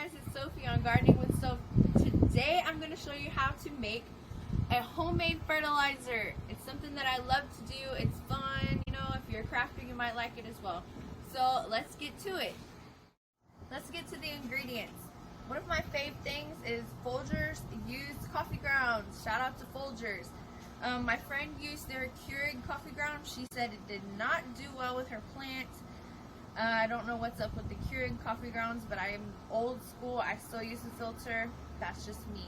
guys, it's Sophie on Gardening with Soph. Today I'm going to show you how to make a homemade fertilizer. It's something that I love to do. It's fun, you know, if you're a crafter you might like it as well. So let's get to it. Let's get to the ingredients. One of my fave things is Folgers used coffee grounds. Shout out to Folgers. My friend used their Keurig coffee ground. She said it did not do well with her plants. I don't know what's up with the Keurig coffee grounds, but I am old school. I still use the filter. That's just me.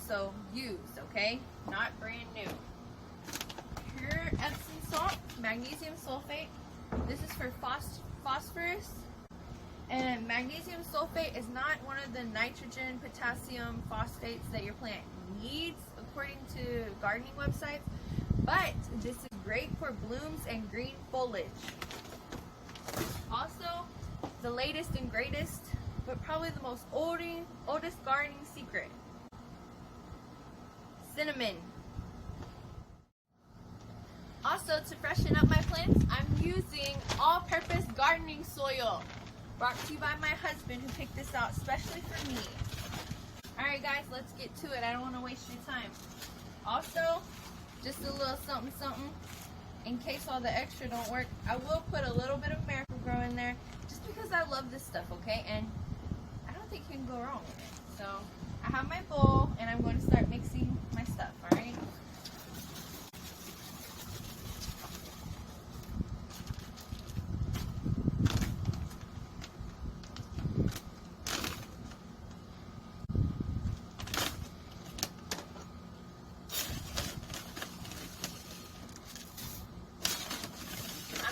So use, okay? Not brand new. Pure Epsom salt, magnesium sulfate. This is for phosphorus. And magnesium sulfate is not one of the nitrogen, potassium, phosphates that your plant needs according to gardening websites, but this is great for blooms and green foliage. Also, the latest and greatest, but probably the most oldest gardening secret: cinnamon. Also, to freshen up my plants, I'm using all-purpose gardening soil. Brought to you by my husband, who picked this out especially for me. Alright guys, let's get to it. I don't want to waste your time. Also, just a little something in case all the extra don't work. I will put a little bit of Miracle-Gro in there just because I love this stuff, okay? And I don't think you can go wrong with it. So I have my bowl and I'm going to start mixing my stuff, alright?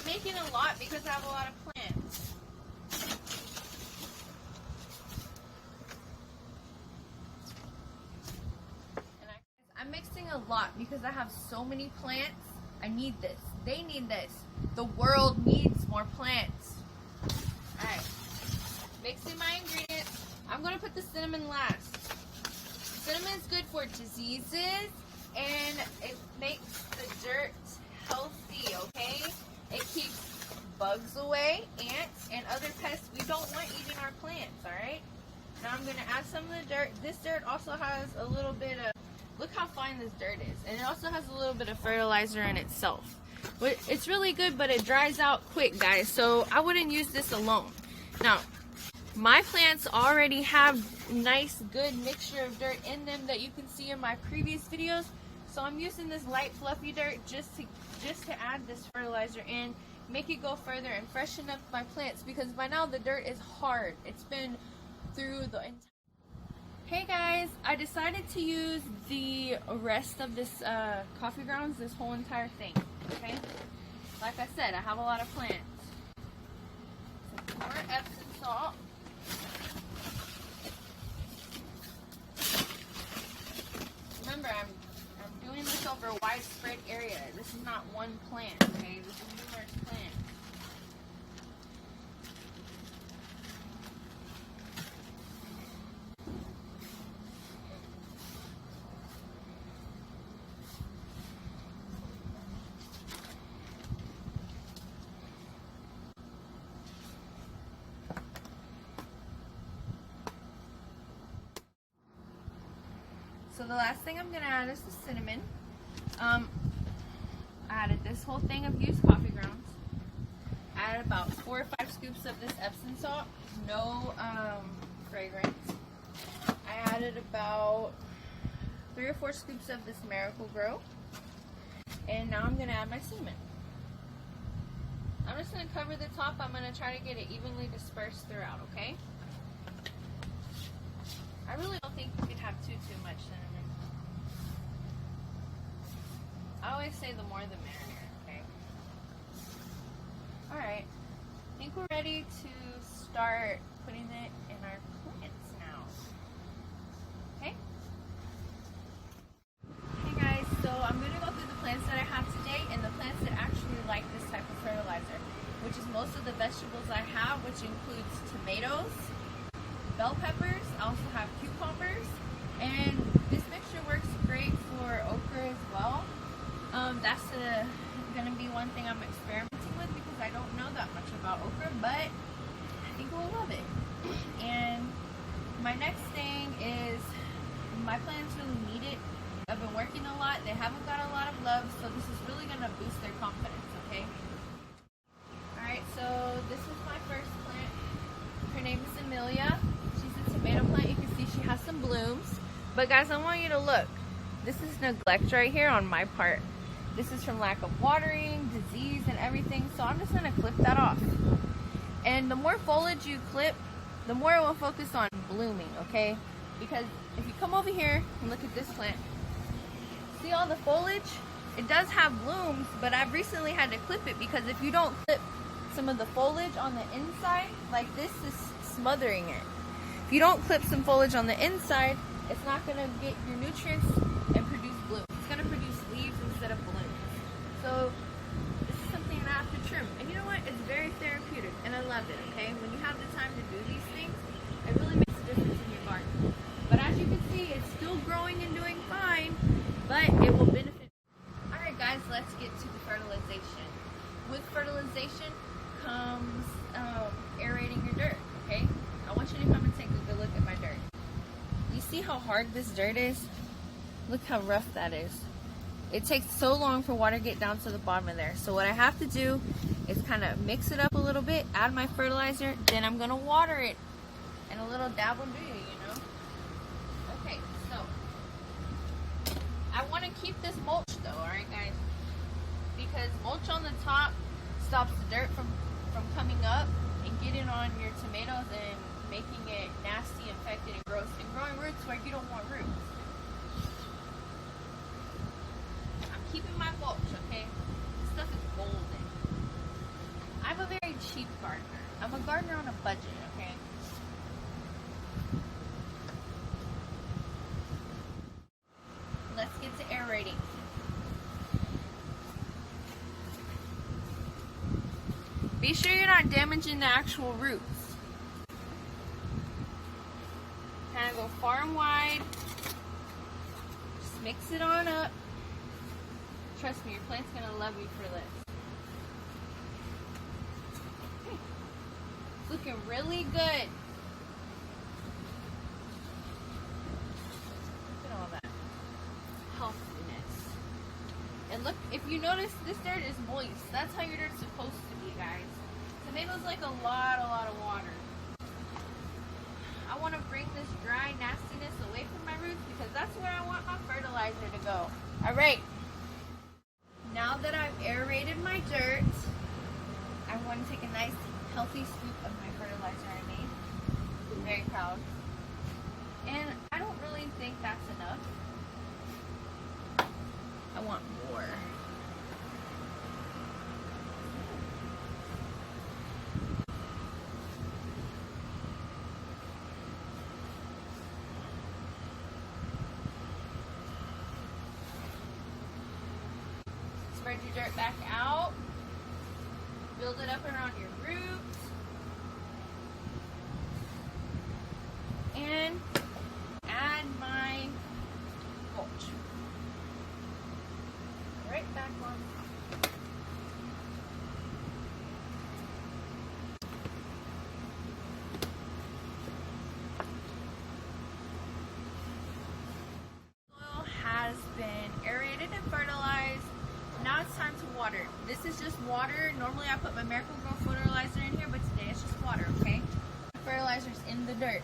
Making a lot because I have a lot of plants. And I'm mixing a lot because I have so many plants. I need this. They need this. The world needs more plants. Alright. Mixing my ingredients. I'm going to put the cinnamon last. Cinnamon is good for diseases and it makes the dirt healthy, okay? It keeps bugs away, ants, and other pests we don't want eating our plants, alright? Now I'm going to add some of the dirt. This dirt also has a little bit of, look how fine this dirt is. And it also has a little bit of fertilizer in itself. But it's really good, but it dries out quick, guys. So I wouldn't use this alone. Now, my plants already have nice, good mixture of dirt in them that you can see in my previous videos. So I'm using this light, fluffy dirt just to add this fertilizer in, make it go further and freshen up my plants, because by now the dirt is hard. It's been through the entire... Hey guys, I decided to use the rest of this coffee grounds, this whole entire thing, okay? Like I said, I have a lot of plants. So more Epsom salt. Remember, I'm doing this over a widespread area. This is not one plant, okay? This is numerous plants. So the last thing I'm going to add is the cinnamon. I added this whole thing of used coffee grounds. I added about 4 or 5 scoops of this Epsom salt. No fragrance. I added about 3 or 4 scoops of this Miracle-Gro. And now I'm going to add my cinnamon. I'm just going to cover the top. I'm going to try to get it evenly dispersed throughout, okay? I really don't think you could have too much cinnamon. I always say the more the merrier, okay? Alright, I think we're ready to start putting it in our plants now. Okay? Hey guys, so I'm going to go through the plants that I have today and the plants that actually like this type of fertilizer, which is most of the vegetables I have, which includes tomatoes, bell peppers. I also have cucumbers, and this mixture works great for okra as well. That's going to be one thing I'm experimenting with because I don't know that much about okra, but I think we'll love it. And next thing is my plants really need it. I've been working a lot. They haven't got a lot of love, so this is really going to boost their confidence, okay? Alright, so this is my first plant. Her name is Amelia. She's a tomato plant. You can see she has some blooms. But guys, I want you to look. This is neglect right here on my part. This is from lack of watering, disease, and everything. So I'm just going to clip that off. And the more foliage you clip, the more it will focus on blooming, okay? Because if you come over here and look at this plant, see all the foliage? It does have blooms, but I've recently had to clip it because if you don't clip some of the foliage on the inside, like this is smothering it. If you don't clip some foliage on the inside, it's not going to get your nutrients and produce blooms. It's going to produce leaves instead of blooms. So this is something that I have to trim. And you know what? It's very therapeutic and I love it, okay? When you have the time to do these things, it really makes a difference in your garden. But as you can see, it's still growing and doing fine, but it will benefit. Alright guys, let's get to the fertilization. With fertilization comes aerating your dirt, okay? I want you to come and take a good look at my dirt. You see how hard this dirt is? Look how rough that is. It takes so long for water to get down to the bottom of there. So what I have to do is kind of mix it up a little bit, add my fertilizer, then I'm going to water it. And a little dab will do you know? Okay, so I want to keep this mulch though, alright guys? Because mulch on the top stops the dirt from coming up and getting on your tomatoes and making it nasty, infected, and gross, and growing roots where you don't want roots. I'm keeping my mulch, okay? This stuff is golden. I'm a very cheap gardener. I'm a gardener on a budget, okay? Let's get to aerating. Be sure you're not damaging the actual roots. Kind of go far and wide. Just mix it on up. Trust me, your plant's gonna love you for this. It's looking really good. Look at all that healthiness. And look, if you notice, this dirt is moist. That's how your dirt's supposed to be, guys. Tomatoes like a lot of water. I want to bring this dry nastiness away from my roots because that's where I want my fertilizer to go. Alright. Now that I've aerated my dirt, I want to take a nice healthy scoop of my fertilizer I made. I'm very proud. And I don't really think that's enough. I want more. Spread your dirt back out. Build it up around your roots. And add my mulch. Right back on. Soil has been aerated and fertilized. Now it's time to water. This is just water. Normally I put my Miracle Grow fertilizer in here, but today it's just water, okay? The fertilizer's in the dirt.